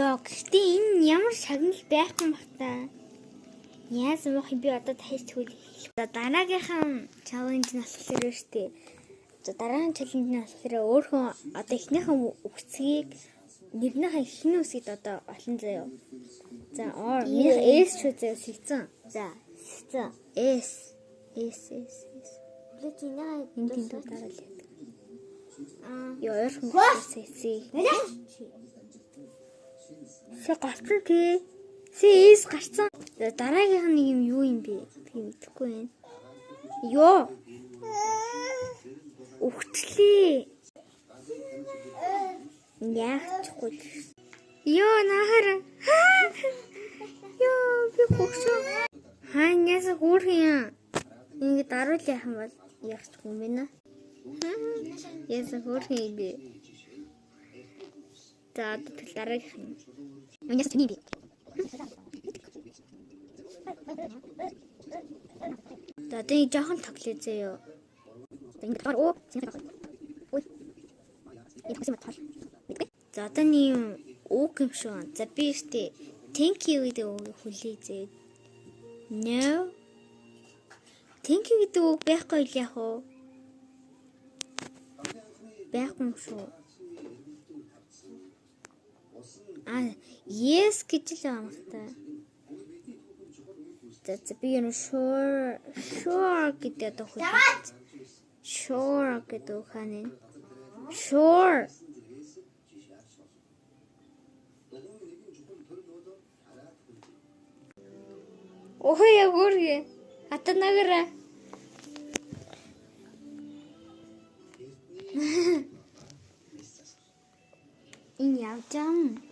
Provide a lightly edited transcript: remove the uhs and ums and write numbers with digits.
Яа, гэхдээ энэ ямар шагнал байх юм бэ та? Яасан мох би одоо дахиж тгүүл хэлэх. Дараагийнхан чаленж нь болохоор штэ. За дараагийн чаленж нь болохоор өөрөө одоо эхнийхэн үгцгийг нэгнийхээ эхний үсгийд одоо олон заяа. За минийх S шүү заяа сэгцэн. За сэгцэн S. Летинаа энэ дараалал. Яа ойрхон сэгцээ. Сэ гарцсан тий. Сэс гарцсан. Дараагийнх нь юм юу юм бэ? Би мэдэхгүй байна. Йоо. Өгтлээ. Яахчихгүй. Йоо нахар. Йоо би хогсоо. Ханаас хөөрхөн юм. Ингэ даруул яхан бол яахчихгүй юм байна. Яса хөөрхөн юм бэ? За дараагийнх. Яс тийм би. За тийм жоохон тоглоё заяа. Ингэ даар оо. Ой. За одоо нэг үг юм шүү. За би ихтэй thank you гэдэг үг хүлээ заяа. No. Thank you гэдэг үг байхгүй л яах вэ? Байхгүй юм шүү. Yes гэж л юм та. За би юу sure гэдэг одоо хүлээж. Sure гэдэг ухааны. Sure. Охоо ягурге. Атанагара. Энэ явж юм.